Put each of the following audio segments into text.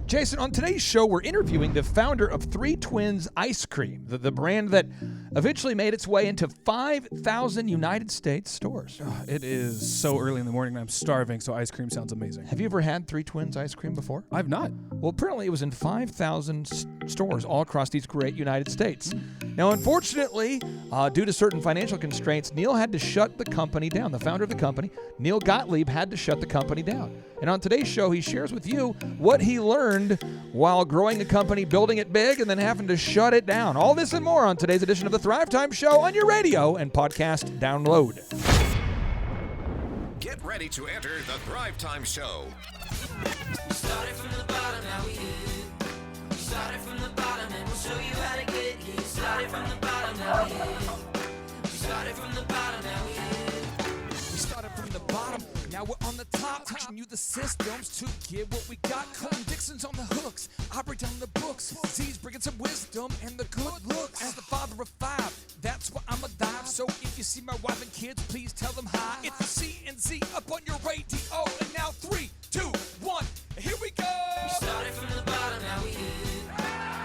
Jason, on today's show, we're interviewing the founder of Three Twins Ice Cream, the brand that eventually made its way into 5,000 United States stores. It is so early in the morning and I'm starving, so ice cream sounds amazing. Have you ever had Three Twins Ice Cream before? I've not. Well, apparently it was in 5,000 stores all across these great United States. Now, unfortunately, due to certain financial constraints, Neal had to shut the company down. The founder of the company, Neal Gottlieb, had to shut the company down. And on today's show, he shares with you what he learned while growing a company, building it big, and then having to shut it down. All this and more on today's edition of the Thrive Time Show on your radio and podcast download. Get ready to enter the Thrive Time Show. We started from the bottom, now we here. We started from the bottom and we'll show you how to get here. Started from the bottom, now we here. We started from the bottom, now we here. We started from the bottom, now we're on the top. Teaching you the systems to get what we got. Colton Dixon's on the hooks, I break down the books. Z's bringing some wisdom and the good looks. As the father of five, that's why I'm a dive. So if you see my wife and kids, please tell them hi. It's the C&Z up on your radio. And now 3, 2, 1, here we go. We started from the bottom, now we here.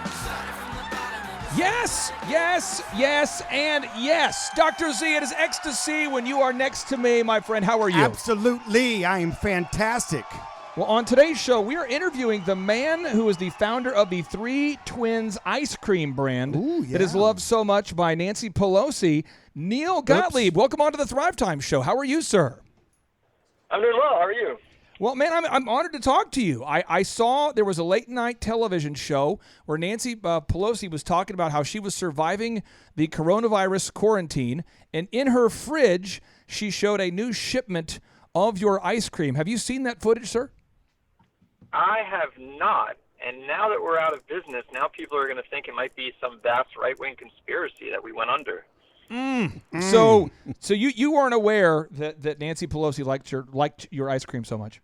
We started from the bottom and we'll Yes, yes, yes, and yes. Dr. Z, it is ecstasy when you are next to me, my friend. How are you? Absolutely. I am fantastic. Well, on today's show, we are interviewing the man who is the founder of the Three Twins ice cream brand that is loved so much by Nancy Pelosi, Neal Gottlieb. Welcome on to the Thrive Time Show. How are you, sir? I'm doing well. How are you? Well, man, I'm honored to talk to you. I saw there was a late-night television show where Nancy Pelosi was talking about how she was surviving the coronavirus quarantine, and in her fridge, she showed a new shipment of your ice cream. Have you seen that footage, sir? I have not. And now that we're out of business, now people are going to think it might be some vast right-wing conspiracy that we went under. So you weren't aware that Nancy Pelosi liked your ice cream so much?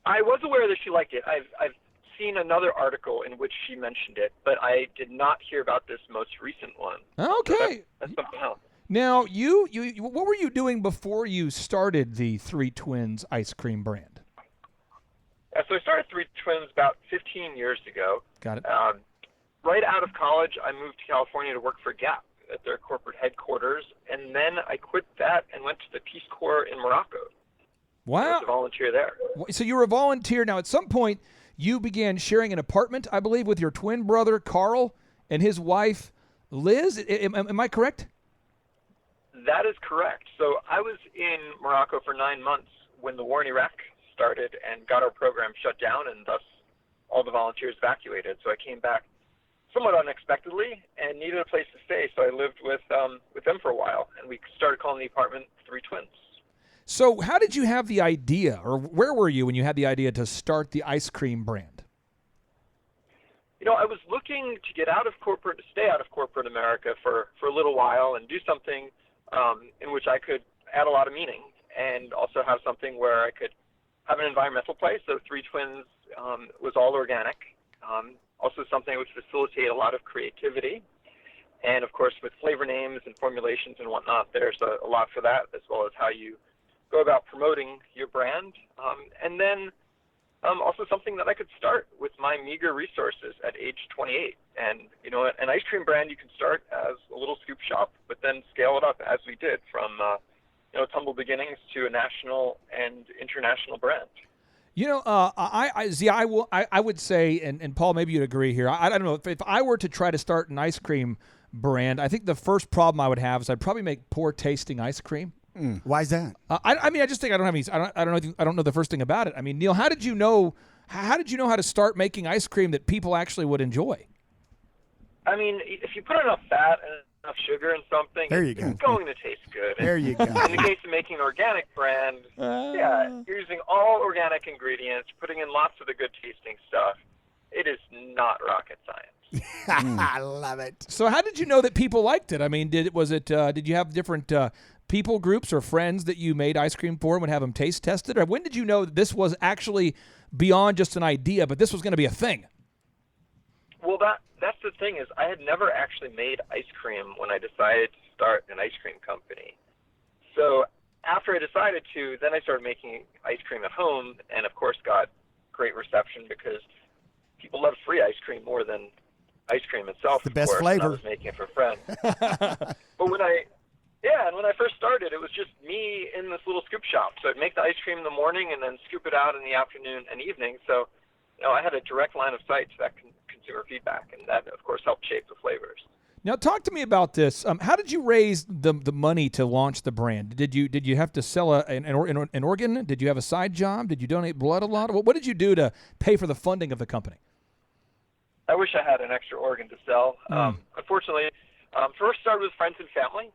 I was aware that she liked it. I've seen another article in which she mentioned it, but I did not hear about this most recent one. Okay. So that's something else. Now, you what were you doing before you started the Three Twins ice cream brand? So I started Three Twins about 15 years ago. Got it. Right out of college, I moved to California to work for Gap at their corporate headquarters, and then I quit that and went to the Peace Corps in Morocco. I Wow. was a volunteer there. So you were a volunteer. Now, at some point, you began sharing an apartment, I believe, with your twin brother, Carl, and his wife, Liz. Am I correct? That is correct. So I was in Morocco for 9 months when the war in Iraq started and got our program shut down, and thus all the volunteers evacuated. So I came back somewhat unexpectedly and needed a place to stay. So I lived with them for a while, and we started calling the apartment Three Twins. So how did you have the idea, or where were you when you had the idea to start the ice cream brand? You know, I was looking to get out of corporate, stay out of corporate America for a little while and do something in which I could add a lot of meaning and also have something where I could have an environmental play. So Three Twins was all organic. Also something that would facilitate a lot of creativity. And, of course, with flavor names and formulations and whatnot, there's a lot for that, as well as how you go about promoting your brand. And then also something that I could start with my meager resources at age 28. And, you know, an ice cream brand you can start as a little scoop shop, but then scale it up as we did from, humble beginnings to a national and international brand. You know, I would say, and Paul, maybe you'd agree here. I don't know, if I were to try to start an ice cream brand, I think the first problem I would have is I'd probably make poor tasting ice cream. Why is that? I mean, I just think I don't have any. I don't know the first thing about it. I mean, Neal, how did you know how to start making ice cream that people actually would enjoy? I mean, if you put enough fat and enough sugar in something, There you go. it's going to taste good. There you go. In the case of making an organic brand, you're using all organic ingredients, putting in lots of the good tasting stuff. It is not rocket science. I love it. So how did you know that people liked it? I mean, did you have different people groups or friends that you made ice cream for and would have them taste tested? Or when did you know that this was actually beyond just an idea, but this was going to be a thing? Well, that's the thing is I had never actually made ice cream when I decided to start an ice cream company. So after I decided to, then I started making ice cream at home and, of course, got great reception because people love free ice cream more than ice cream itself. The of best course, and flavor. I was making it for friends. But when I first started, it was just me in this little scoop shop. So I'd make the ice cream in the morning and then scoop it out in the afternoon and evening. So, I had a direct line of sight to that consumer feedback, and that, of course, helped shape the flavors. Now, talk to me about this. How did you raise the money to launch the brand? Did you have to sell an organ? Did you have a side job? Did you donate blood a lot? What did you do to pay for the funding of the company? I wish I had an extra organ to sell. Unfortunately, first started with friends and family.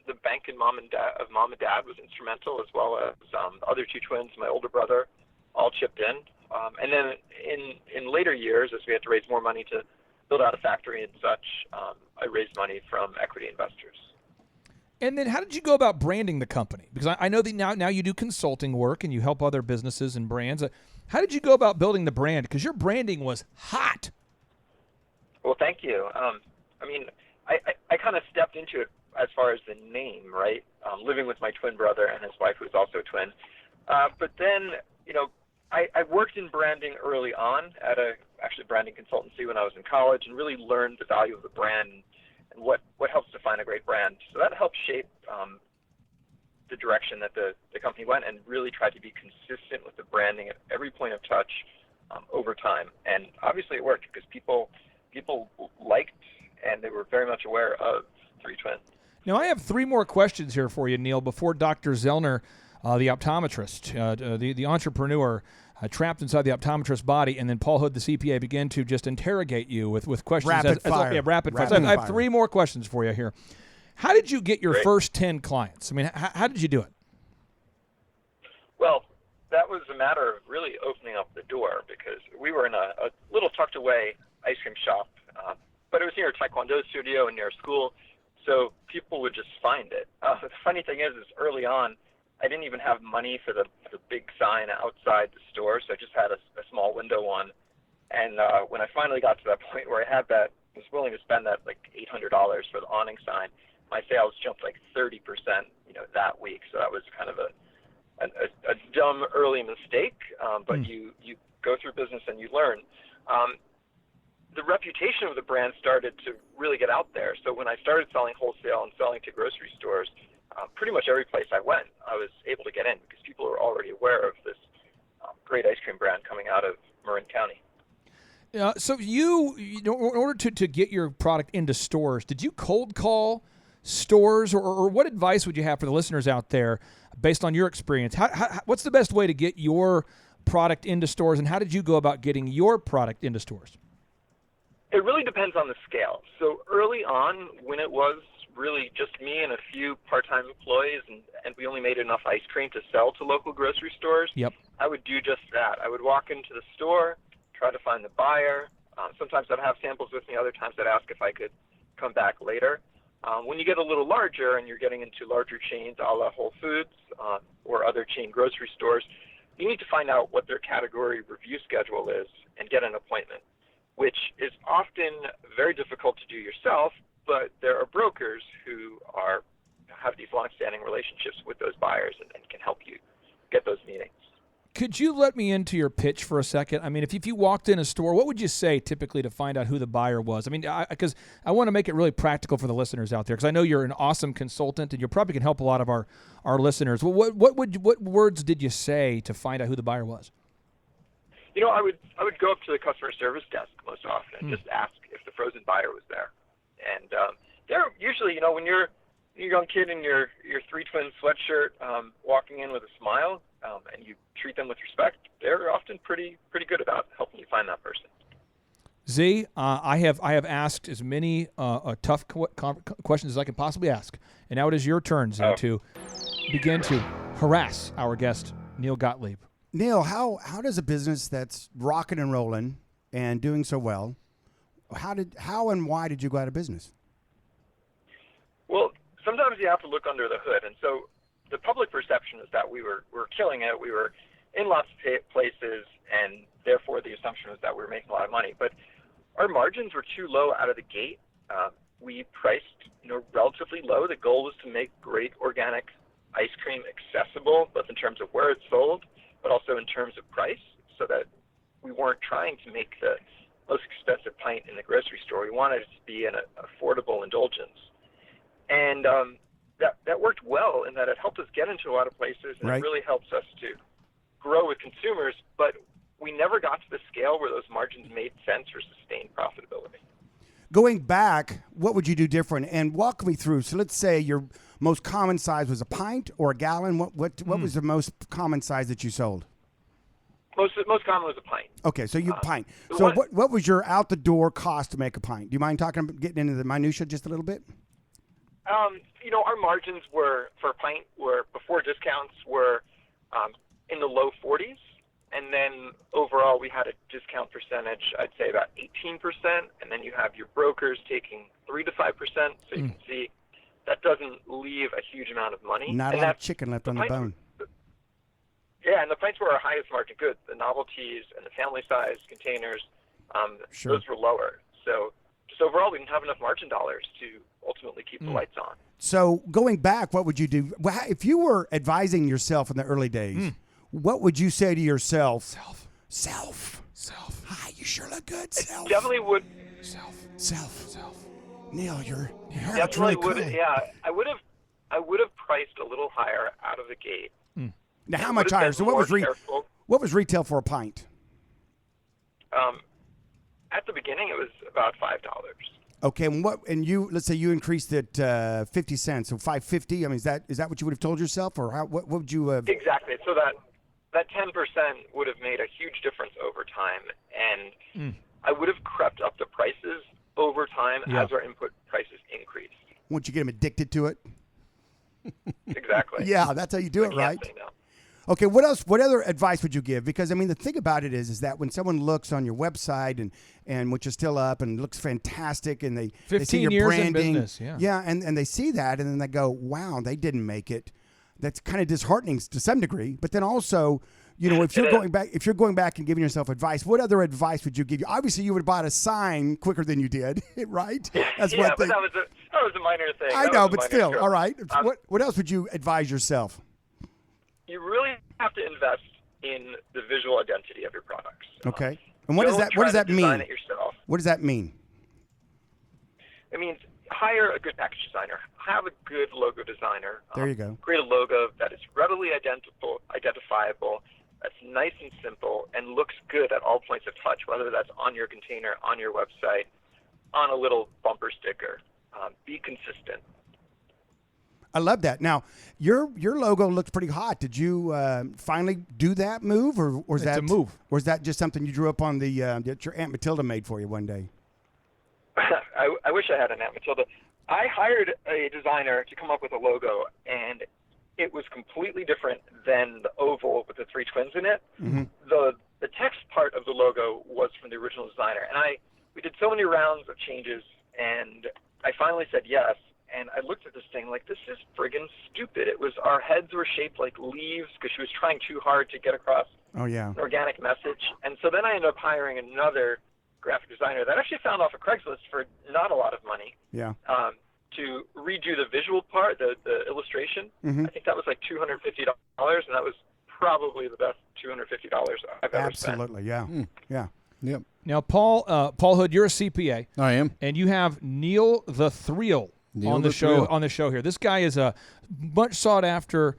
The bank and mom and dad was instrumental, as well as the other two twins, my older brother, all chipped in. And then in later years, as we had to raise more money to build out a factory and such, I raised money from equity investors. And then how did you go about branding the company? Because I know that now you do consulting work and you help other businesses and brands. How did you go about building the brand? Because your branding was hot. Well, thank you. I kind of stepped into it as far as the name, right? Living with my twin brother and his wife, who's also a twin. But then, I worked in branding early on at a branding consultancy when I was in college, and really learned the value of the brand and what helps define a great brand. So that helped shape the direction that the company went, and really tried to be consistent with the branding at every point of touch over time. And obviously it worked, because people liked, and they were very much aware of Three Twins. Now, I have three more questions here for you, Neal, before Dr. Zellner, the optometrist, the entrepreneur, trapped inside the optometrist's body, and then Paul Hood, the CPA, began to just interrogate you with questions. Rapid fire. Rapid fire. I have three more questions for you here. How did you get your first 10 clients? I mean, how did you do it? Well, that was a matter of really opening up the door, because we were in a little tucked away ice cream shop, but it was near a Taekwondo studio and near a school, so people would just find it. The funny thing is early on, I didn't even have money for the big sign outside the store, so I just had a small window one. And when I finally got to that point where I had that, I was willing to spend that like $800 for the awning sign, my sales jumped like 30%, that week. So that was kind of a dumb early mistake, but you go through business and you learn. The reputation of the brand started to really get out there. So when I started selling wholesale and selling to grocery stores, pretty much every place I went, I was able to get in, because people were already aware of this great ice cream brand coming out of Marin County. So in order to get your product into stores, did you cold call stores, or what advice would you have for the listeners out there based on your experience? What's the best way to get your product into stores, and how did you go about getting your product into stores? It really depends on the scale. So early on, when it was really just me and a few part-time employees, and we only made enough ice cream to sell to local grocery stores, Yep. I would do just that. I would walk into the store, try to find the buyer. Sometimes I'd have samples with me. Other times I'd ask if I could come back later. When you get a little larger and you're getting into larger chains, a la Whole Foods or other chain grocery stores, you need to find out what their category review schedule is and get an appointment, which is often very difficult to do yourself, but there are brokers who have these long-standing relationships with those buyers and can help you get those meetings. Could you let me into your pitch for a second? I mean, if you walked in a store, what would you say typically to find out who the buyer was? I mean, because I want to make it really practical for the listeners out there, because I know you're an awesome consultant and you probably can help a lot of our listeners. Well, what words did you say to find out who the buyer was? I would go up to the customer service desk most often and just ask if the frozen buyer was there. And they're usually, when you're a young kid in your Three Twins sweatshirt, walking in with a smile, and you treat them with respect, they're often pretty good about helping you find that person. Z, I have asked as many tough questions as I can possibly ask, and now it is your turn, Z, to begin to harass our guest, Neal Gottlieb. Neal, how does a business that's rocking and rolling and doing so well, how and why did you go out of business? Well, sometimes you have to look under the hood, and so the public perception is that we were killing it. We were in lots of places, and therefore the assumption was that we were making a lot of money. But our margins were too low out of the gate. We priced, relatively low. The goal was to make great organic ice cream accessible, both in terms of where it's sold, but also in terms of price, so that we weren't trying to make the most expensive pint in the grocery store. We wanted it to be an affordable indulgence. And that worked well in that it helped us get into a lot of places, and Right. it really helps us to grow with consumers, but we never got to the scale where those margins made sense for sustained profitability. Going back, what would you do different? And walk me through. So let's say your most common size was a pint or a gallon. What was the most common size that you sold? Most common was a pint. Okay, so you pint. the So one- what was your out the door cost to make a pint? Do you mind getting into the minutia just a little bit? Our margins were for a pint were before discounts were in the low 40s, and then overall we had a discount percentage, I'd say about 18%, and then you have your brokers taking 3 to 5%. So you can see that doesn't leave a huge amount of money. Not a and lot of that's- chicken left on the pints- bone. Yeah, and the pints were our highest margin goods. The novelties and the family size containers, Sure. those were lower. So just overall, we didn't have enough margin dollars to ultimately keep the lights on. So going back, what would you do? If you were advising yourself in the early days, what would you say to yourself? Self. Hi, you sure look good. Self. Definitely would. Self. Neal, your hair looks Definitely really would. good. Yeah, I would have priced a little higher out of the gate. Now, how I much would have higher? been So what more was careful. what was retail for a pint? At the beginning, it was about $5. Okay, and you let's say you increased it 50 cents, so $5.50. I mean, is that what you would have told yourself, or what would you? Exactly. So that 10% would have made a huge difference over time, and I would have crept up the prices over time as our input prices increased. Once you get them addicted to it. Exactly. Yeah, that's how you do I it, can't right? say no. Okay, what else? What other advice would you give? Because I mean, the thing about it is that when someone looks on your website and which is still up and looks fantastic, and they see 15 your years in branding, business, yeah. and they see that, and then they go, "Wow, they didn't make it." That's kind of disheartening to some degree. But then also, if you're going back and giving yourself advice, what other advice would you give? Obviously, you would have bought a sign quicker than you did, right? That's Yeah, one but thing. that was a minor thing. I That know, was a but minor still, stroke. all right. What else would you advise yourself? You really have to invest in the visual identity of your products. Okay, and what does Don't that try to mean? design it yourself. What does that mean? It means hire a good package designer. Have a good logo designer. There you go. Create a logo that is readily identifiable, that's nice and simple, and looks good at all points of touch, whether that's on your container, on your website, on a little bumper sticker. Be consistent. I love that. Now, your logo looks pretty hot. Did you finally do that move, or was It's that a move. Or is that just something you drew up on that your Aunt Matilda made for you one day? I wish I had an Aunt Matilda. I hired a designer to come up with a logo, and it was completely different than the oval with the three twins in it. Mm-hmm. The text part of the logo was from the original designer, and we did so many rounds of changes, and I finally said yes. And I looked at this thing like, this is friggin' stupid. Our heads were shaped like leaves because she was trying too hard to get across Oh yeah. an organic message. And so then I ended up hiring another graphic designer that I actually found off of Craigslist for not a lot of money Yeah. to redo the visual part, the illustration. Mhm. I think that was like $250, and that was probably the best $250 I've ever spent. Absolutely. Yeah. Yeah. Yep. Now, Paul Hood, you're a CPA, I am. and you have Neal the Thrill Neal on the the show Thrill. on the show here. This guy is a much sought after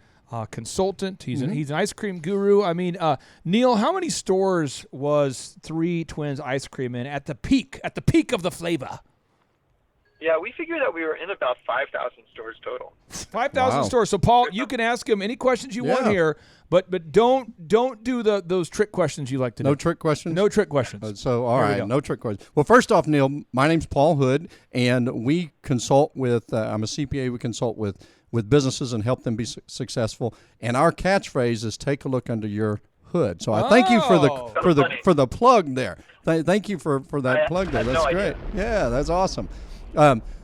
consultant. He's an ice cream guru. I mean, Neal, how many stores was Three Twins Ice Cream in at the peak of the flavor? Yeah, we figured that we were in about 5,000 stores total. 5,000 Wow. stores. So, Paul, you can ask him any questions you want Yeah. here, but don't do those trick questions you like to do. No trick questions? No trick questions. So, all Here we right, go. no trick questions. Well, first off, Neal, my name's Paul Hood, and we consult with, I'm a CPA, we consult with businesses and help them be successful. And our catchphrase is take a look under your hood. So I thank you for Oh. for the plug there. Thank you for that plug there. I had That's no great. idea. Yeah, that's awesome.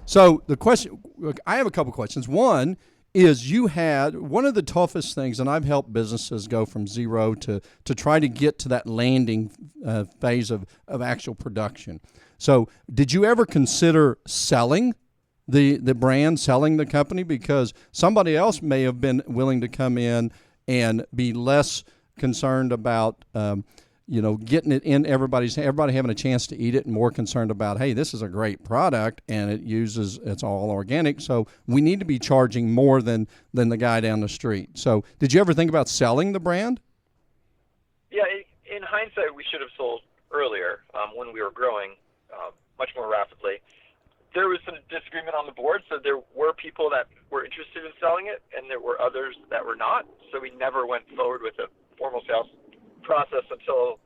So the question, I have a couple questions. One is you had one of the toughest things, and I've helped businesses go from zero to try to get to that landing phase of actual production. So did you ever consider selling the brand, selling the company? Because somebody else may have been willing to come in and be less concerned about getting it in everybody having a chance to eat it, and more concerned about, hey, this is a great product and it's all organic, so we need to be charging more than the guy down the street. So did you ever think about selling the brand? Yeah, in hindsight, we should have sold earlier when we were growing much more rapidly. There was some disagreement on the board, so there were people that were interested in selling it, and there were others that were not. So we never went forward with a formal sales process until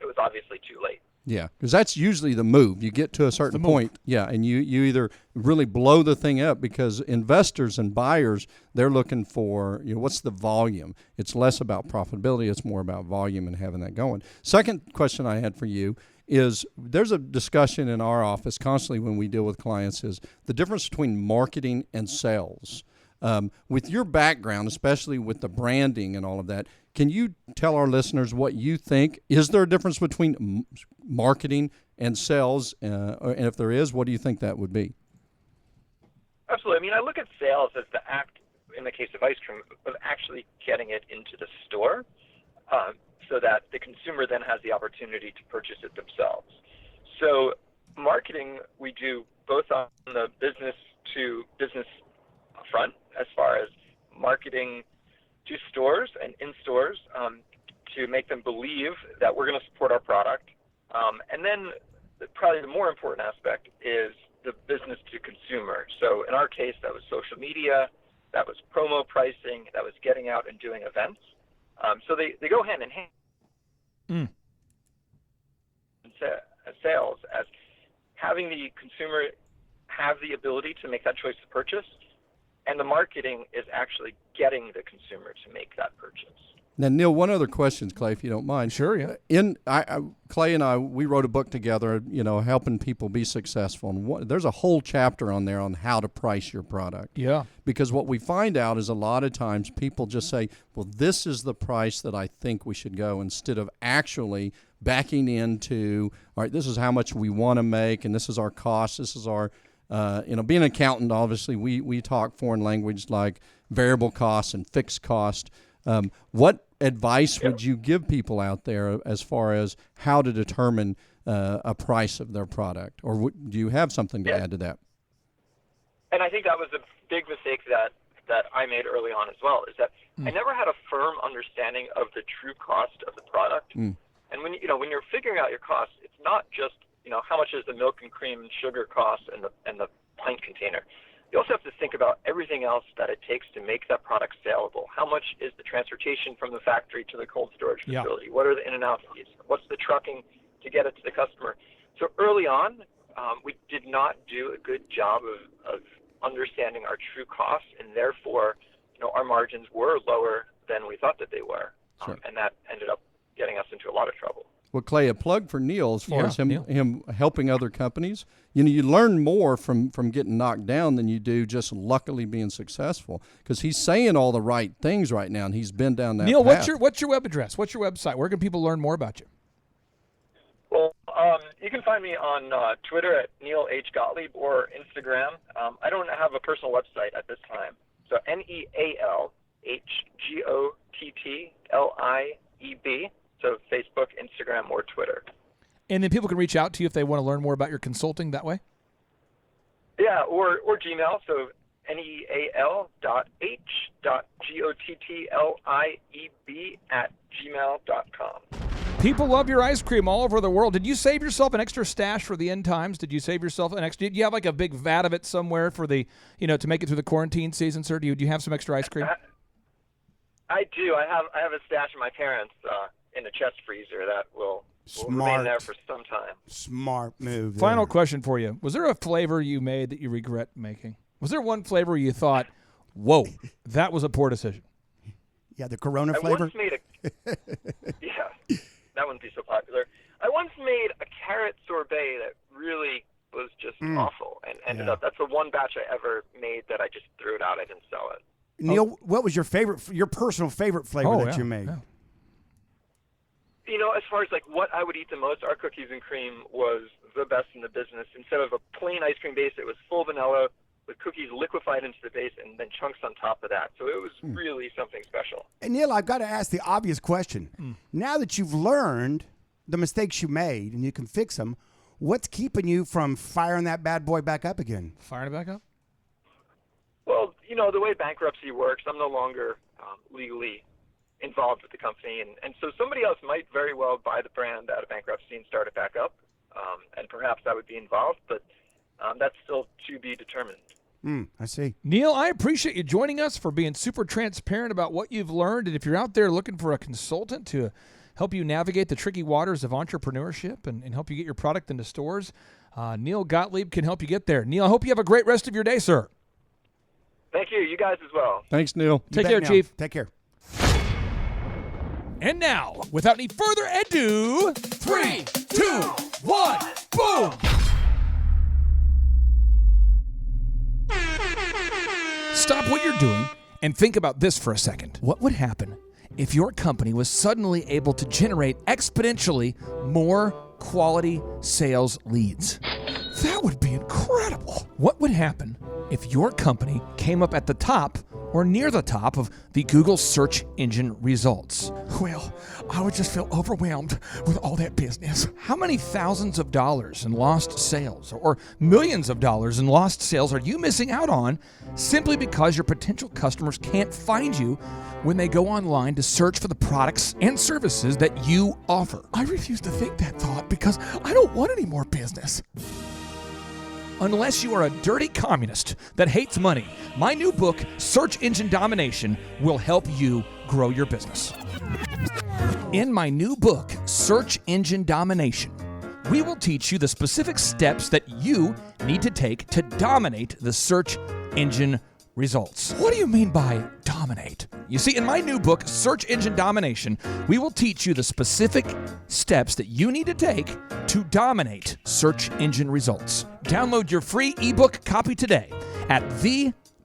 it was obviously too late. Yeah, because that's usually the move. You get to a certain point, and you either really blow the thing up, because investors and buyers, they're looking for, what's the volume? It's less about profitability, it's more about volume and having that going. Second question I had for you is, there's a discussion in our office constantly when we deal with clients, is the difference between marketing and sales. With your background, especially with the branding and all of that, can you tell our listeners what you think? Is there a difference between marketing and sales? And if there is, what do you think that would be? Absolutely. I mean, I look at sales as the act, in the case of ice cream, of actually getting it into the store, so that the consumer then has the opportunity to purchase it themselves. So marketing, we do both on the business to business front, as far as marketing to stores and in stores, to make them believe that we're going to support our product. And then probably the more important aspect is the business to consumer. So in our case, that was social media, that was promo pricing, that was getting out and doing events. So they go hand in hand. Sales, as having the consumer have the ability to make that choice to purchase, and the marketing is actually getting the consumer to make that purchase. Now, Neal, one other question, Clay, if you don't mind. Sure, yeah. Clay and I, we wrote a book together, helping people be successful. And there's a whole chapter on there on how to price your product. Yeah. Because what we find out is a lot of times people just say, well, this is the price that I think we should go, instead of actually backing into, all right, this is how much we want to make, and this is our cost, this is our, being an accountant, obviously, we talk foreign language like variable costs and fixed cost. What advice would you give people out there as far as how to determine a price of their product? Or do you have something to add to that? And I think that was a big mistake that I made early on as well, is that I never had a firm understanding of the true cost of the product. And when you're figuring out your cost, it's not just how much is the milk and cream and sugar cost and the pint container. You also have to think about everything else that it takes to make that product saleable. How much is the transportation from the factory to the cold storage facility? Yeah. What are the in and out fees? What's the trucking to get it to the customer? So early on, we did not do a good job of understanding our true costs, and therefore, our margins were lower than we thought that they were. Sure. And that ended up getting us into a lot of trouble. Well, Clay, a plug for Neal as far as him helping other companies. You learn more from getting knocked down than you do just luckily being successful, because he's saying all the right things right now, and he's been down that Neal, path. what's your web address? What's your website? Where can people learn more about you? Well, you can find me on Twitter at Neal H. Gottlieb, or Instagram. I don't have a personal website at this time. So NealHGottlieb. So Facebook, Instagram, or Twitter. And then people can reach out to you if they want to learn more about your consulting that way? Yeah, or Gmail. So neal.h.gottlib@gmail.com. People love your ice cream all over the world. Did you save yourself an extra stash for the end times? Did you save yourself an extra? Did you have like a big vat of it somewhere for the, to make it through the quarantine season, sir? Do you have some extra ice cream? I do. I have a stash of my parents in a chest freezer that will remain there for some time. Smart move. Final question for you. Was there a flavor you made that you regret making? Was there one flavor you thought, whoa, that was a poor decision? Yeah, the Corona flavor? Once made yeah, that wouldn't be so popular. I once made a carrot sorbet that really was just awful, and ended up, that's the one batch I ever made that I just threw it out. I didn't sell it. Neal, what was your personal favorite flavor that you made? Yeah. As far as like what I would eat the most, our cookies and cream was the best in the business. Instead of a plain ice cream base, it was full vanilla with cookies liquefied into the base and then chunks on top of that. So it was really something special. And Neal, I've got to ask the obvious question. Now that you've learned the mistakes you made and you can fix them, what's keeping you from firing that bad boy back up again? Firing it back up? Well, the way bankruptcy works, I'm no longer legally involved with the company, and so somebody else might very well buy the brand out of bankruptcy and start it back up, and perhaps I would be involved, but that's still to be determined. I see. Neal, I appreciate you joining us, for being super transparent about what you've learned, and if you're out there looking for a consultant to help you navigate the tricky waters of entrepreneurship and help you get your product into stores, Neal Gottlieb can help you get there. Neal, I hope you have a great rest of your day, sir. Thank you. You guys as well. Thanks, Neal. Take care, Chief. Take care. And now, without any further ado, 3, 2, 1, boom! Stop what you're doing and think about this for a second. What would happen if your company was suddenly able to generate exponentially more quality sales leads? That would be incredible. What would happen if your company came up at the top or near the top of the Google search engine results? Well, I would just feel overwhelmed with all that business. How many thousands of dollars in lost sales or millions of dollars in lost sales are you missing out on simply because your potential customers can't find you when they go online to search for the products and services that you offer? I refuse to think that thought because I don't want any more business. Unless you are a dirty communist that hates money, my new book, Search Engine Domination, will help you grow your business. In my new book, Search Engine Domination, we will teach you the specific steps that you need to take to dominate the search engine results. What do you mean by dominate? You see, in my new book, Search Engine Domination, we will teach you the specific steps that you need to take to dominate search engine results. Download your free ebook copy today at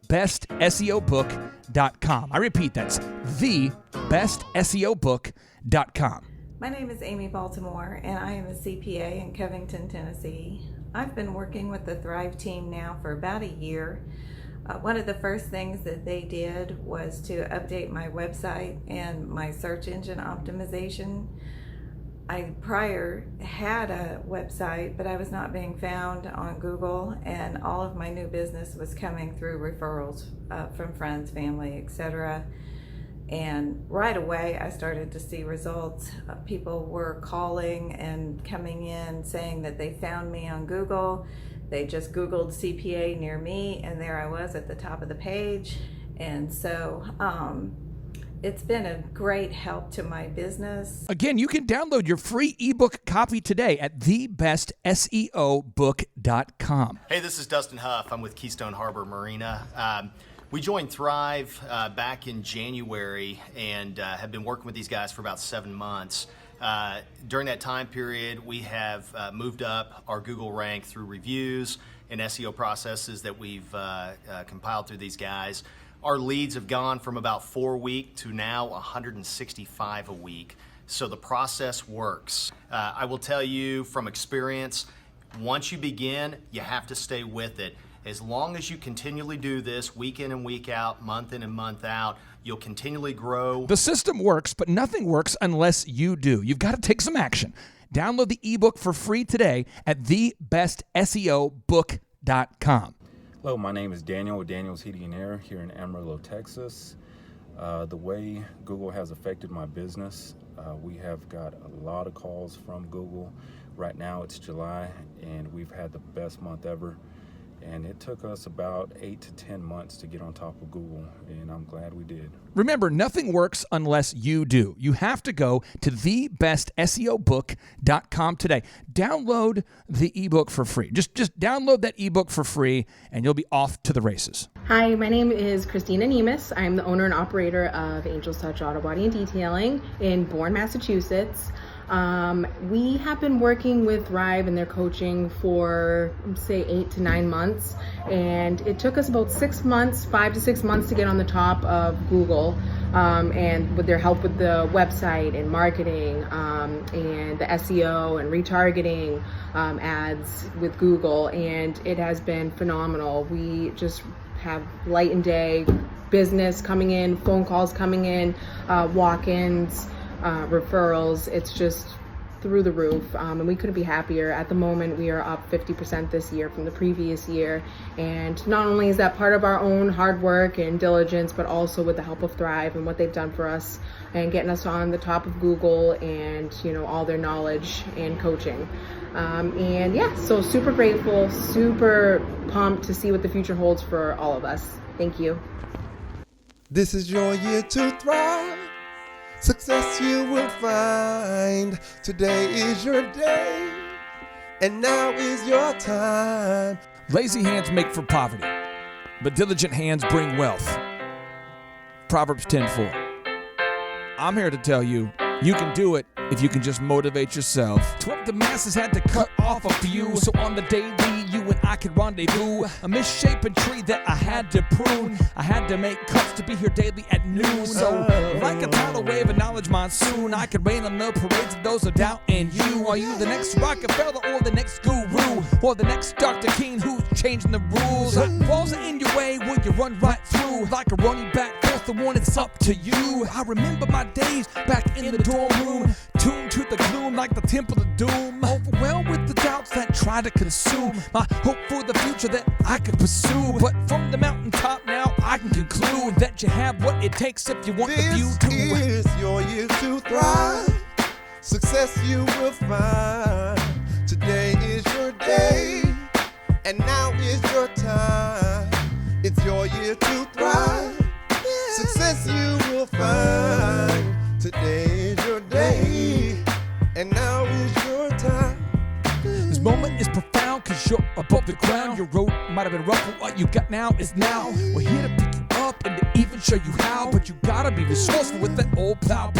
thebestseobook.com. I repeat, that's thebestseobook.com. My name is Amy Baltimore, and I am a CPA in Covington, Tennessee. I've been working with the Thrive team now for about a year. One of the first things that they did was to update my website and my search engine optimization. I prior had a website, but I was not being found on Google, and all of my new business was coming through referrals from friends, family, etc. And right away, I started to see results. People were calling and coming in saying that they found me on Google. They just Googled CPA near me, and there I was at the top of the page. And so it's been a great help to my business. Again, you can download your free ebook copy today at thebestseobook.com. Hey, this is Dustin Huff. I'm with Keystone Harbor Marina. We joined Thrive back in January and have been working with these guys for about 7 months. During that time period, we have moved up our Google rank through reviews and SEO processes that we've compiled through these guys. Our leads have gone from about 4 a week to now 165 a week. So the process works. I will tell you from experience, once you begin, you have to stay with it. As long as you continually do this week in and week out, month in and month out, you'll continually grow. The system works, but nothing works unless you do. You've got to take some action. Download the ebook for free today at thebestseobook.com. Hello, my name is Daniel with Daniel's Heating and Air here in Amarillo, Texas. The way Google has affected my business, we have got a lot of calls from Google. Right now it's July, and we've had the best month ever. And it took us about 8 to 10 months to get on top of Google, and I'm glad we did. Remember, nothing works unless you do. You have to go to thebestseobook.com today. Download the ebook for free. Just download that ebook for free, and you'll be off to the races. Hi, my name is Christina Nemus. I'm the owner and operator of Angel's Touch Auto Body and Detailing in Bourne, Massachusetts. We have been working with Thrive and their coaching for, say, 8 to 9 months, and it took us about 6 months, 5 to 6 months to get on the top of Google, and with their help with the website and marketing, and the SEO and retargeting ads with Google, and it has been phenomenal. We just have light and day business coming in, phone calls coming in, walk-ins, referrals. It's just through the roof, and we couldn't be happier. At the moment, we are up 50% this year from the previous year, and not only is that part of our own hard work and diligence, but also with the help of Thrive and what they've done for us and getting us on the top of Google and, you know, all their knowledge and coaching. And yeah, so super grateful, super pumped to see what the future holds for all of us. Thank you. This is your year to thrive. Success you will find. Today is your day, and now is your time. Lazy hands make for poverty, but diligent hands bring wealth. Proverbs 10:4. I'm here to tell you, you can do it if you can just motivate yourself. 12 the masses had to cut off a few, so on the daily you and I could rendezvous. A misshapen tree that I had to prune. I had to make cuts to be here daily at noon. So like a tidal wave of knowledge monsoon, I could rain on the parades of those of doubt in you. Are you the next Rockefeller or the next guru, or the next Dr. King who's changing the rules? Walls are in your way, will you run right through? Like a running back, forth the one, it's up to you. I remember my days back in the dorm room, tuned to the gloom like the temple of doom, overwhelmed with the doubts that try to consume my hope for the future that I could pursue. But from the mountaintop now I can conclude that you have what it takes if you want the view to This is your year to thrive. Success you will find. Today is your day, and now is your time. It's your year to thrive. Success you will find. Today is your day, and now is your time. This moment is profound cause you're above the ground. Your road might have been rough, but what you got now is now. We're here to pick you up and to even show you how, but you gotta be resourceful with that old plow.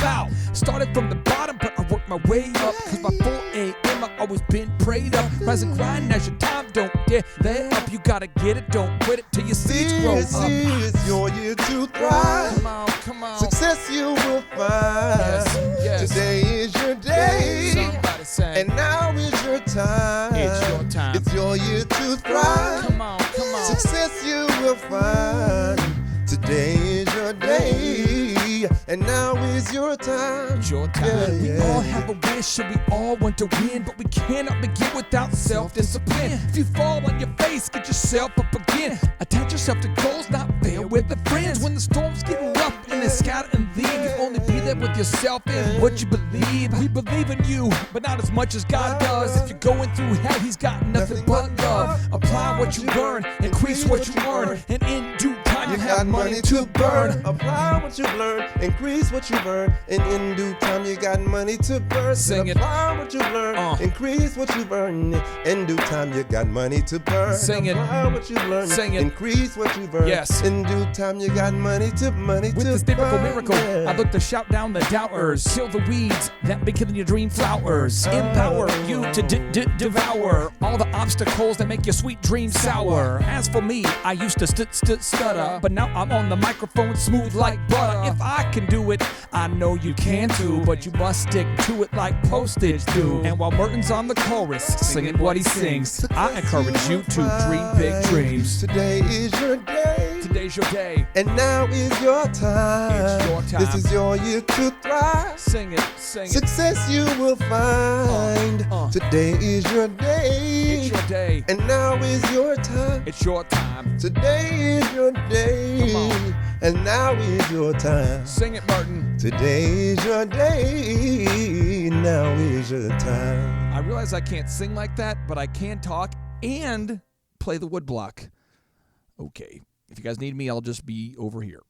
Started from the bottom, but I worked my way up, cause by 4 a.m. I've always been prayed up. Rise and grind, now's your time, don't dare let up. You gotta get it, don't quit it till your seeds grow up. This is your year to thrive. Come on, come on. Success you will find. Yes. Today is your day, Somebody say, and now is your time. it's your time. It's your year to thrive. Come on, come on. Success you will find. Today is your day, and now is your time. It's your time. We all have a wish and we all want to win, but we cannot begin without self-discipline. If you fall on your face, get yourself up again. Attach yourself to goals, not fail with the friends. When the storms get rough and it's scatter and leave, you only be there with yourself and what you believe. We believe in you, but not as much as God does. If you're going through hell, he's got nothing but love. Apply what you learn, increase what you earn, and in due time You you got have money to burn. Apply what you learn, increase what you burn, and in due time you got money to burn. Sing it. Apply what you learn, increase what you burn. In due time you got money to burn. Sing it. Apply what you learn, Sing it. increase what you burn. Yes. In due time you got money to With to this biblical burn. miracle, Yeah. I look to shout down the doubters, kill the weeds that be killing your dream flowers, empower you to devour all the obstacles that make your sweet dreams sour. As for me, I used to stutter, but now I'm on the microphone smooth like butter. If I can do it, I know you can too, but you must stick to it like postage do. And while Merton's on the chorus, singing what he sings, I encourage you to dream big dreams. Today is your day, Today's your day. and now is your time. It's your time. This is your year to thrive. Sing it, sing it. Success you will find. Today is your day, It's your day. and now is your time. It's your time. Today is your day, Come on. and now is your time. Sing it, Merton. Today is your day, now is your time. I realize I can't sing like that, but I can talk and play the woodblock. Okay. If you guys need me, I'll just be over here.